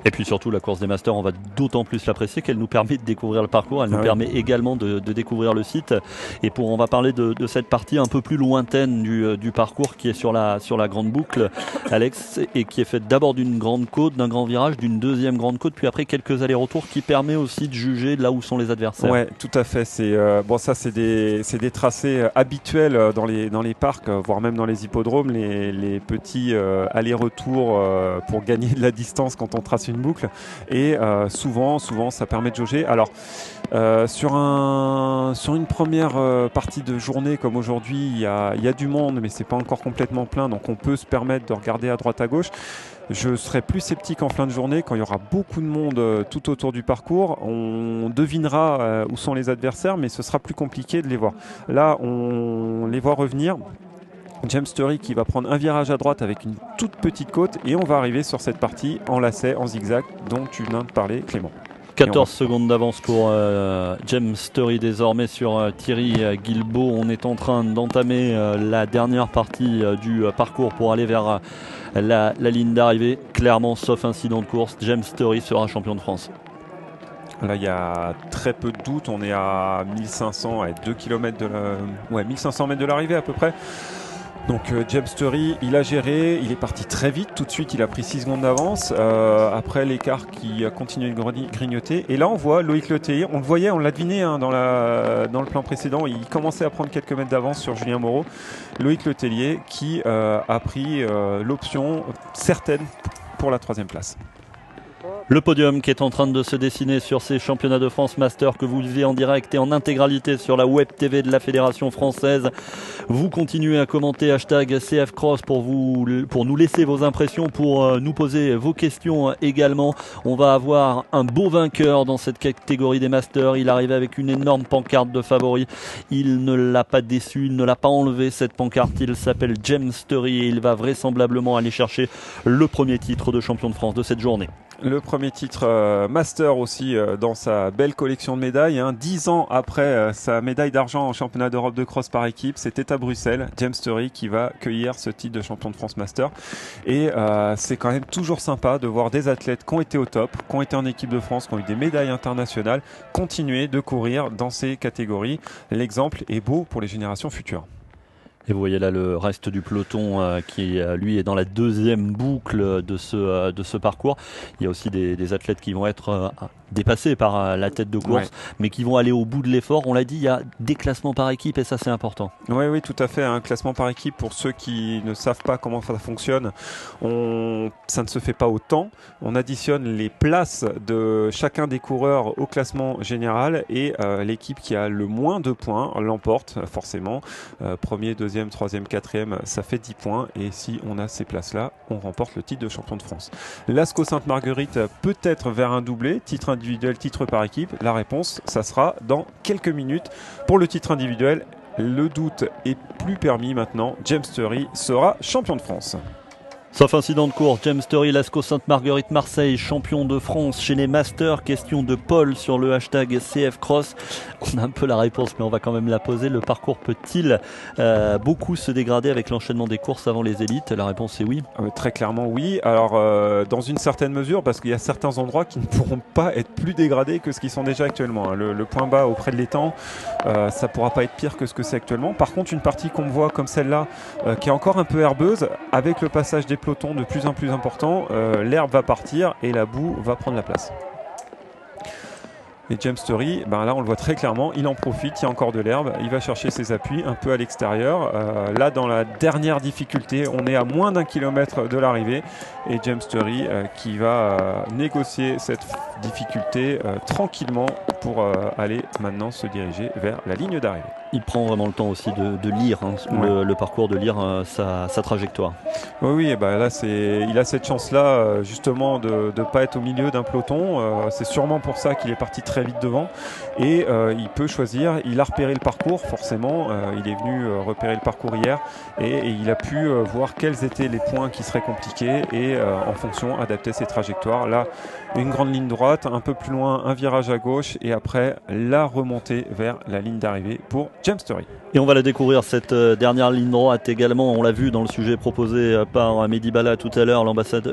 A: Et puis surtout, la course des Masters, on va d'autant plus l'apprécier qu'elle nous permet de découvrir le parcours, elle nous permet également de découvrir le site. Et on va parler de cette partie un peu plus lointaine du parcours qui est sur la grande boucle, Alex, et qui est faite d'abord d'une grande côte, d'un grand virage, d'une deuxième grande côte, puis après quelques allers-retours qui permet aussi de juger de là où sont les adversaires.
B: Ouais, tout à fait. C'est des tracés habituels dans les parcs, voire même dans les hippodromes, les petits allers-retours pour gagner de la distance quand on trace une boucle. Et souvent, ça permet de jauger. Alors, sur une première partie de journée comme aujourd'hui, il y a du monde, mais c'est pas encore complètement plein, donc on peut se permettre de regarder à droite à gauche. Je serai plus sceptique en fin de journée quand il y aura beaucoup de monde tout autour du parcours. On devinera où sont les adversaires, mais ce sera plus compliqué de les voir. Là, on les voit revenir. James Story qui va prendre un virage à droite avec une toute petite côte et on va arriver sur cette partie en lacet, en zigzag dont tu viens de parler, Clément.
A: 14 secondes d'avance pour James Story désormais sur Thierry Guilbault. On est en train d'entamer la dernière partie du parcours pour aller vers la ligne d'arrivée. Clairement, sauf incident de course, James Story sera champion de France.
B: Là, il y a très peu de doute. On est à 1500, à 2 km 1500 mètres de l'arrivée à peu près. Donc James Story, il a géré, il est parti très vite, tout de suite il a pris 6 secondes d'avance, après l'écart qui a continué de grignoter, et là on voit Loïc Letellier, on le voyait, on l'a deviné dans le plan précédent, il commençait à prendre quelques mètres d'avance sur Julien Moreau. Loïc Letellier qui a pris l'option certaine pour la 3e place.
A: Le podium qui est en train de se dessiner sur ces championnats de France Master que vous vivez en direct et en intégralité sur la web TV de la Fédération française. Vous continuez à commenter hashtag CFCross pour nous laisser vos impressions, pour nous poser vos questions également. On va avoir un beau vainqueur dans cette catégorie des Masters. Il arrivait avec une énorme pancarte de favori. Il ne l'a pas déçu, il ne l'a pas enlevé cette pancarte. Il s'appelle James Story et il va vraisemblablement aller chercher le premier titre de champion de France de cette journée.
B: Le premier titre Master aussi dans sa belle collection de médailles. 10 ans après sa médaille d'argent en championnat d'Europe de cross par équipe, c'était à Bruxelles. James Story qui va cueillir ce titre de champion de France Master. Et c'est quand même toujours sympa de voir des athlètes qui ont été au top, qui ont été en équipe de France, qui ont eu des médailles internationales, continuer de courir dans ces catégories. L'exemple est beau pour les générations futures.
A: Et vous voyez là le reste du peloton qui lui est dans la deuxième boucle de ce parcours. Il y a aussi des athlètes qui vont être dépassés par la tête de course, mais qui vont aller au bout de l'effort. On l'a dit, il y a des classements par équipe et ça c'est important.
B: Oui, tout à fait. Un classement par équipe, pour ceux qui ne savent pas comment ça fonctionne, ça ne se fait pas au temps. On additionne les places de chacun des coureurs au classement général et l'équipe qui a le moins de points l'emporte forcément. Premier, deuxième, troisième, quatrième, ça fait 10 points et si on a ces places-là, on remporte le titre de champion de France. L'Ascco Sainte-Marguerite peut-être vers un doublé, titre individuel, titre par équipe. La réponse, ça sera dans quelques minutes. Pour le titre individuel, le doute est plus permis maintenant. James Story sera champion de France.
A: Sauf incident de course, James Story, l'Ascco Sainte-Marguerite Marseille, champion de France chez les Masters. Question de Paul sur le hashtag CFCross. On a un peu la réponse, mais on va quand même la poser. Le parcours peut-il beaucoup se dégrader avec l'enchaînement des courses avant les élites? La réponse est oui.
B: Très clairement oui. Alors dans une certaine mesure, parce qu'il y a certains endroits qui ne pourront pas être plus dégradés que ce qu'ils sont déjà actuellement. Le point bas auprès de l'étang, ça ne pourra pas être pire que ce que c'est actuellement. Par contre, une partie qu'on voit comme celle-là, qui est encore un peu herbeuse, avec le passage des pelotons de plus en plus important, l'herbe va partir et la boue va prendre la place. Et James Story, là on le voit très clairement, il en profite, il y a encore de l'herbe, il va chercher ses appuis un peu à l'extérieur. Là dans la dernière difficulté, on est à moins d'1 kilomètre de l'arrivée et James Story qui va négocier cette difficulté tranquillement pour aller maintenant se diriger vers la ligne d'arrivée.
A: Il prend vraiment le temps aussi de lire le parcours, de lire sa trajectoire.
B: Oui, là il a cette chance-là justement de ne pas être au milieu d'un peloton. C'est sûrement pour ça qu'il est parti très vite devant et il peut choisir. Il a repéré le parcours forcément. Il est venu repérer le parcours hier et il a pu voir quels étaient les points qui seraient compliqués et en fonction adapter ses trajectoires. Là, une grande ligne droite, un peu plus loin un virage à gauche et après la remontée vers la ligne d'arrivée pour James Story.
A: Et on va la découvrir cette dernière ligne droite également, on l'a vu dans le sujet proposé par Mehdi Bala tout à l'heure,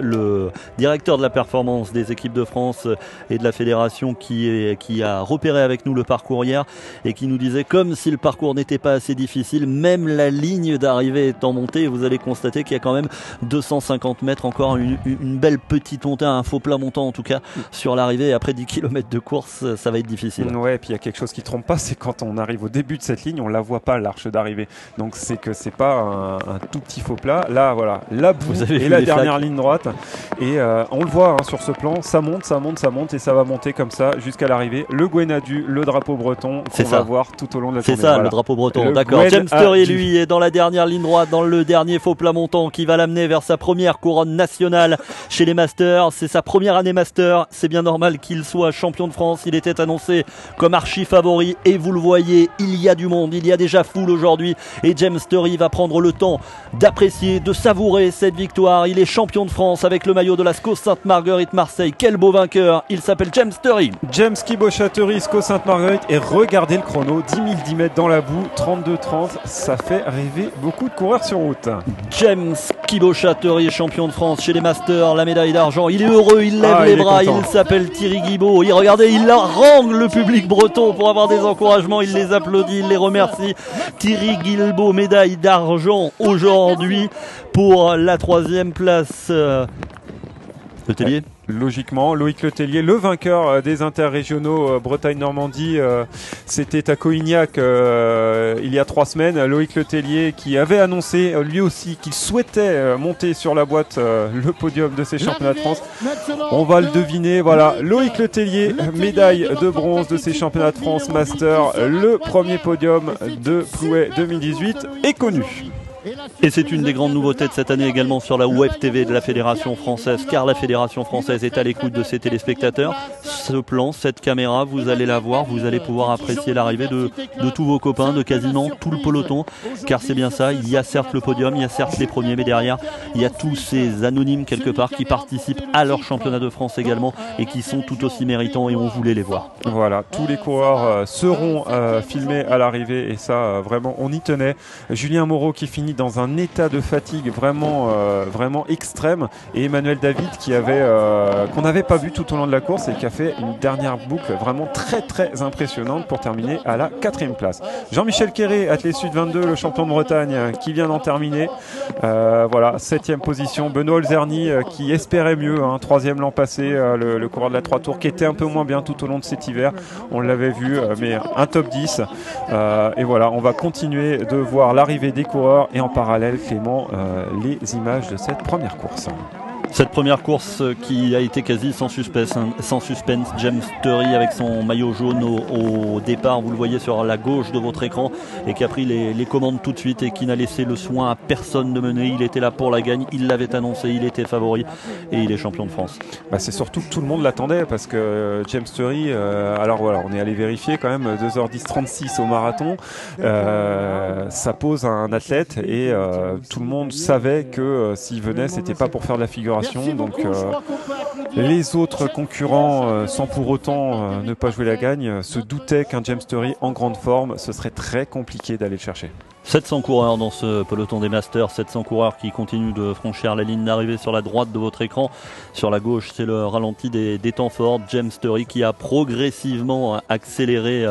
A: le directeur de la performance des équipes de France et de la fédération qui a repéré avec nous le parcours hier et qui nous disait comme si le parcours n'était pas assez difficile, même la ligne d'arrivée étant montée, vous allez constater qu'il y a quand même 250 mètres, encore une belle petite montée, un faux plat montant en tout cas sur l'arrivée, et après 10 km de course ça va être difficile.
B: Ouais, et puis il y a quelque chose qui ne trompe pas, c'est quand on arrive au début de cette ligne, on la voit pas l'arche d'arrivée, donc c'est que c'est pas un tout petit faux plat, là voilà, la boue et la dernière ligne droite, et on le voit hein, sur ce plan, ça monte et ça va monter comme ça jusqu'à l'arrivée, le Gwenadu, le drapeau breton qu'on va voir tout au long de la tournée.
A: C'est ça, voilà. Le drapeau breton, d'accord. James Story lui est dans la dernière ligne droite, dans le dernier faux plat montant qui va l'amener vers sa première couronne nationale chez les Masters, c'est sa première année Master, c'est bien normal qu'il soit champion de France, il était annoncé comme archi favori et vous le voyez, il y a du monde, il y a déjà foule aujourd'hui et James Story va prendre le temps d'apprécier, de savourer cette victoire. Il est champion de France avec le maillot de la SCO Sainte-Marguerite Marseille. Quel beau vainqueur, il s'appelle James Story.
B: James Kiboshateri, SCO Sainte-Marguerite, et regardez le chrono, 10 10 mètres dans la boue, 32-30, ça fait rêver beaucoup de coureurs sur route.
A: James Kiboshateri, champion de France chez les Masters, la médaille d'argent, il est heureux, il lève les bras, il s'appelle Thierry Guibaud, et regardez, il harangue le public breton pour avoir des encouragements, il les applaudit, il les remercie. Thierry Guibaud, médaille d'argent aujourd'hui pour la 3e place. Letellier.
B: Logiquement, Loïc Letellier, le vainqueur des interrégionaux Bretagne-Normandie, c'était à Coignac il y a 3 semaines. Loïc Letellier qui avait annoncé lui aussi qu'il souhaitait monter sur la boîte le podium de ces championnats de France. On va le deviner, voilà, Loïc Letellier, médaille de bronze de ces championnats de France Master, le premier podium de Plouay 2018 est connu.
A: Et c'est une des grandes nouveautés de cette année également sur la Web TV de la Fédération Française, car la Fédération Française est à l'écoute de ses téléspectateurs. Ce plan, cette caméra, vous allez la voir, vous allez pouvoir apprécier l'arrivée de tous vos copains, de quasiment tout le peloton, car c'est bien ça, il y a certes le podium, il y a certes les premiers, mais derrière, il y a tous ces anonymes quelque part qui participent à leur championnat de France également et qui sont tout aussi méritants et on voulait les voir.
B: Voilà, tous les coureurs seront filmés à l'arrivée et ça, vraiment, on y tenait. Julien Moreau qui finit dans un état de fatigue vraiment extrême, et Emmanuel David qui qu'on n'avait pas vu tout au long de la course et qui a fait une dernière boucle vraiment très impressionnante pour terminer à la 4e place. Jean-Michel Quéré, Athlète Sud 22, le champion de Bretagne, qui vient d'en terminer. Voilà, 7e position. Benoît Olzerny qui espérait mieux, 3e l'an passé, le coureur de la 3 tours qui était un peu moins bien tout au long de cet hiver. On l'avait vu, mais un top 10. Et voilà, on va continuer de voir l'arrivée des coureurs et en parallèle, Clément, les images de cette première course.
A: Cette première course qui a été quasi sans suspense, James Story avec son maillot jaune au départ, vous le voyez sur la gauche de votre écran, et qui a pris les commandes tout de suite et qui n'a laissé le soin à personne de mener. Il était là pour la gagne, il l'avait annoncé, il était favori et il est champion de France.
B: C'est surtout que tout le monde l'attendait parce que James Story, alors voilà, on est allé vérifier quand même, 2h10-36 au marathon, ça pose un athlète et tout le monde savait que s'il venait, c'était pas pour faire de la figuration. Donc les autres concurrents, sans pour autant ne pas jouer la gagne, se doutaient qu'un James Story en grande forme, ce serait très compliqué d'aller le chercher.
A: 700 coureurs dans ce peloton des Masters, 700 coureurs qui continuent de franchir la ligne d'arrivée sur la droite de votre écran. Sur la gauche, c'est le ralenti des temps forts. James Story qui a progressivement accéléré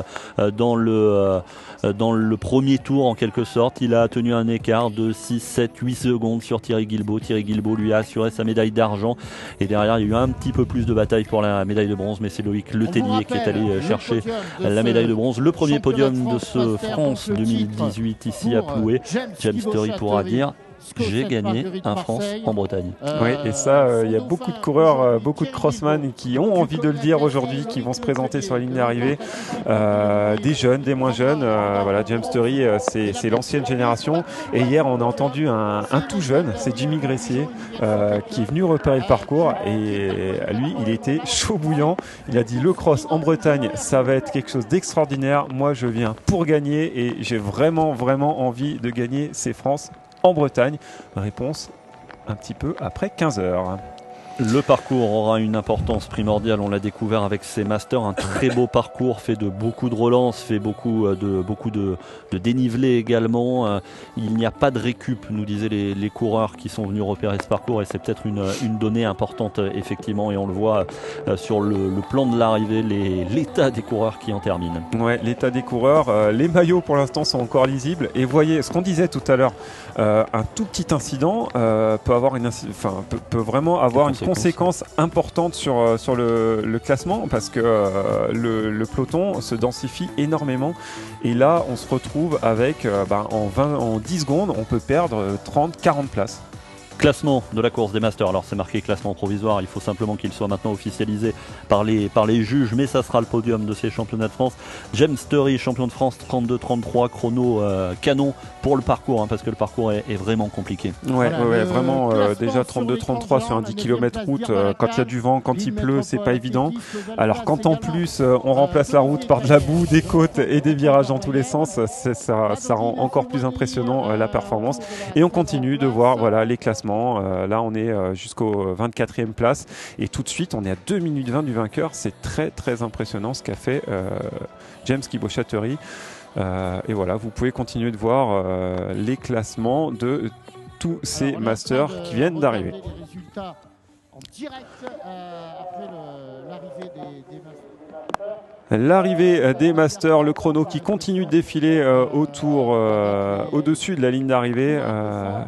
A: dans le premier tour en quelque sorte. Il a tenu un écart de 6, 7, 8 secondes sur Thierry Guibaud. Thierry Guibaud lui a assuré sa médaille d'argent. Et derrière, il y a eu un petit peu plus de bataille pour la médaille de bronze, mais c'est Loïc Letellier qui est allé chercher la médaille de bronze. Le premier podium de ce France 2018 ici à Plouay. James Story pourra dire: j'ai gagné un France en Bretagne.
B: Oui, et ça, il y a beaucoup de coureurs, beaucoup de crossman qui ont envie de le dire aujourd'hui, qui vont se présenter sur la ligne d'arrivée. Des jeunes, des moins jeunes. Voilà, James Story, c'est l'ancienne génération. Et hier, on a entendu un tout jeune, c'est Jimmy Gressier, qui est venu repérer le parcours. Et lui, il était chaud bouillant. Il a dit: le cross en Bretagne, ça va être quelque chose d'extraordinaire. Moi, je viens pour gagner et j'ai vraiment envie de gagner ces France en Bretagne. Réponse un petit peu après 15 heures.
A: Le parcours aura une importance primordiale, on l'a découvert avec ces masters, un très beau parcours fait de beaucoup de relances, fait beaucoup de dénivelé également. Il n'y a pas de récup, nous disaient les coureurs qui sont venus repérer ce parcours, et c'est peut-être une donnée importante effectivement, et on le voit sur le plan de l'arrivée, l'état des coureurs qui en terminent.
B: Ouais, l'état des coureurs, les maillots pour l'instant sont encore lisibles, et voyez ce qu'on disait tout à l'heure, un tout petit incident peut vraiment avoir une conséquence importante sur le classement, parce que le peloton se densifie énormément, et là on se retrouve avec en 10 secondes on peut perdre 30-40 places.
A: Classement de la course des Masters, alors c'est marqué classement provisoire, il faut simplement qu'il soit maintenant officialisé par les juges, mais ça sera le podium de ces championnats de France. James Sturry, champion de France, 32-33, chrono canon pour le parcours, parce que le parcours est vraiment compliqué.
B: Vraiment déjà 32-33 sur un 10 km route, quand il y a du vent, quand il pleut, c'est pas évident. Alors quand en plus on remplace la route par de la boue, des côtes et des virages dans tous les sens, ça rend encore plus impressionnant la performance, et on continue de voir les classements. Là on est jusqu'au 24e place, et tout de suite on est à 2 minutes 20 du vainqueur. C'est très très impressionnant ce qu'a fait James Kiboshateri, et voilà, vous pouvez continuer de voir les classements de tous ces masters qui viennent d'arriver. L'arrivée des masters, le chrono qui continue de défiler au-dessus de la ligne d'arrivée,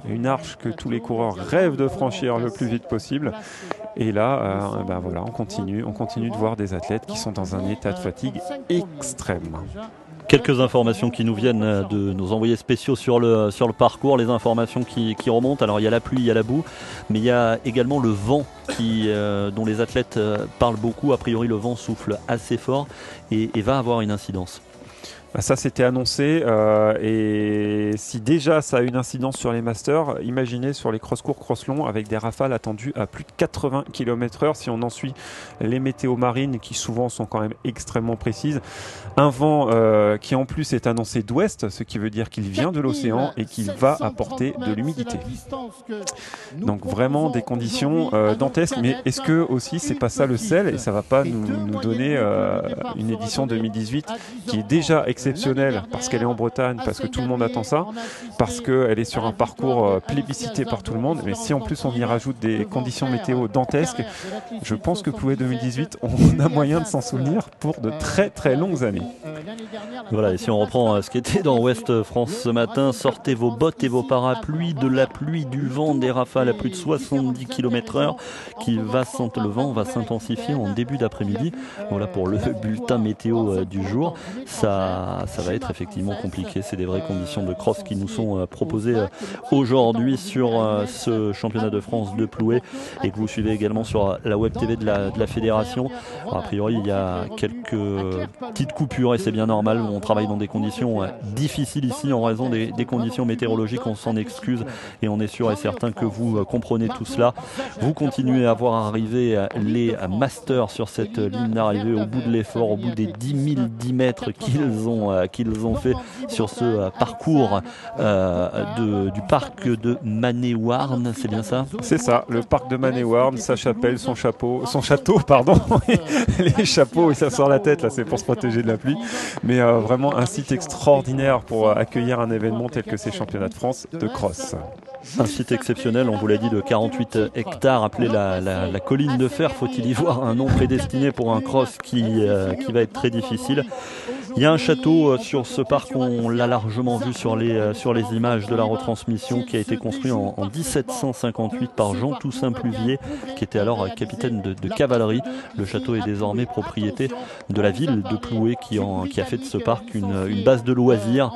B: une arche que tous les coureurs rêvent de franchir le plus vite possible. Et là, on continue de voir des athlètes qui sont dans un état de fatigue extrême.
A: Quelques informations qui nous viennent de nos envoyés spéciaux sur le parcours, les informations qui remontent. Alors il y a la pluie, il y a la boue, mais il y a également le vent dont les athlètes parlent beaucoup. A priori le vent souffle assez fort et va avoir une incidence.
B: Ça c'était annoncé, et si déjà ça a une incidence sur les masters, imaginez sur les cross-courts, cross-longs, avec des rafales attendues à plus de 80 km/h, si on en suit les météos marines qui souvent sont quand même extrêmement précises. Un vent qui en plus est annoncé d'ouest, ce qui veut dire qu'il vient de l'océan et qu'il va apporter de l'humidité. Donc vraiment des conditions dantesques, mais est-ce que aussi c'est pas ça le sel, et ça va pas nous donner une édition 2018 qui est déjà exceptionnelle parce qu'elle est en Bretagne, parce que tout le monde attend ça, parce qu'elle est sur un parcours plébiscité par tout le monde, mais si en plus on y rajoute des conditions météo dantesques, je pense que Plouay 2018, on a moyen de s'en souvenir pour de très très longues années.
A: Voilà, et si on reprend ce qui était dans Ouest France ce matin, sortez vos bottes et vos parapluies, de la pluie, du vent, des rafales à plus de 70 km/h, le vent va s'intensifier en début d'après-midi. Voilà pour le bulletin météo du jour. Ça va être effectivement compliqué. C'est des vraies conditions de cross qui nous sont proposées aujourd'hui sur ce championnat de France de Plouay, et que vous suivez également sur la web TV de la fédération. Alors, a priori, il y a quelques petites coupures, et c'est bien normal. On travaille dans des conditions difficiles ici en raison des conditions météorologiques. On s'en excuse, et on est sûr et certain que vous comprenez tout cela. Vous continuez à voir arriver les masters sur cette ligne d'arrivée au bout de l'effort, au bout des 10 010 mètres qu'ils ont fait sur ce parcours du parc de Manéwarn, c'est bien ça?
B: C'est ça, le parc de Manéwarn, sa chapelle, son château, les chapeaux, ça sort la tête là, c'est pour se protéger de la pluie, mais vraiment un site extraordinaire pour accueillir un événement tel que ces championnats de France de cross.
A: Un site exceptionnel, on vous l'a dit, de 48 hectares, appelé la colline de fer. Faut-il y voir un nom prédestiné pour un cross qui va être très difficile. Il y a un château sur ce parc, on l'a largement vu sur les images de la retransmission, qui a été construit en 1758 par Jean Toussaint Pluvier, qui était alors capitaine de cavalerie. Le château est désormais propriété de la ville de Plouay, qui a fait de ce parc une base de loisirs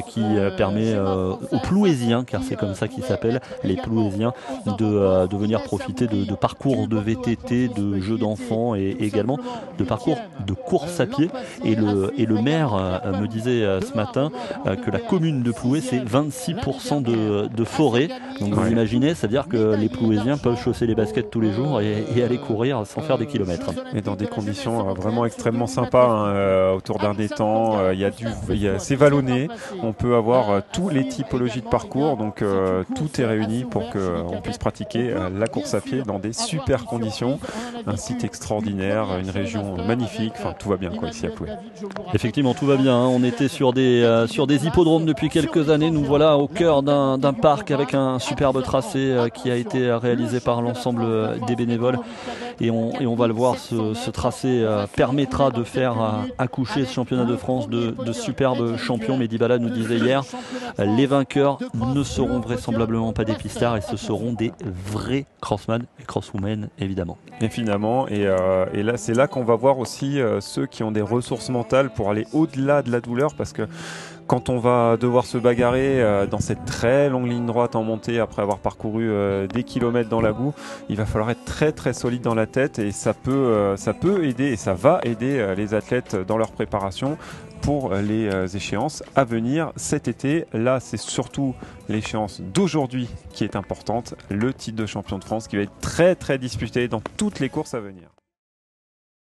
A: qui permet aux Plouésiens, car c'est comme ça qu'ils s'appellent, les Plouésiens, de venir profiter de parcours de VTT, de jeux d'enfants, et également de parcours de course à pied. Et le le maire me disait ce matin que la commune de Ploué, c'est 26% de forêt. Donc vous imaginez, c'est-à-dire que les Plouésiens peuvent chausser les baskets tous les jours et aller courir sans faire des kilomètres.
B: Et dans des conditions vraiment extrêmement sympas, autour d'un étang, c'est vallonné, on peut avoir tous les typologies de parcours, donc tout est réuni pour qu'on puisse pratiquer la course à pied dans des super conditions, un site extraordinaire, une région magnifique, enfin tout va bien quoi ici à Ploué.
A: Effectivement, tout va bien, hein. On était sur des hippodromes depuis quelques années, nous voilà au cœur d'un parc avec un superbe tracé qui a été réalisé par l'ensemble des bénévoles et on va le voir, ce tracé permettra de faire accoucher ce championnat de France de superbes champions. Mehdi Bala nous disait hier, les vainqueurs ne seront vraisemblablement pas des pistards et ce seront des vrais crossman et crosswomen évidemment.
B: Et finalement, et là c'est là qu'on va voir aussi ceux qui ont des ressources mentales pour aller au-delà de la douleur, parce que quand on va devoir se bagarrer dans cette très longue ligne droite en montée après avoir parcouru des kilomètres dans la boue, il va falloir être très très solide dans la tête et ça peut aider et ça va aider les athlètes dans leur préparation pour les échéances à venir cet été. Là, c'est surtout l'échéance d'aujourd'hui qui est importante, le titre de champion de France qui va être très très disputé dans toutes les courses à venir.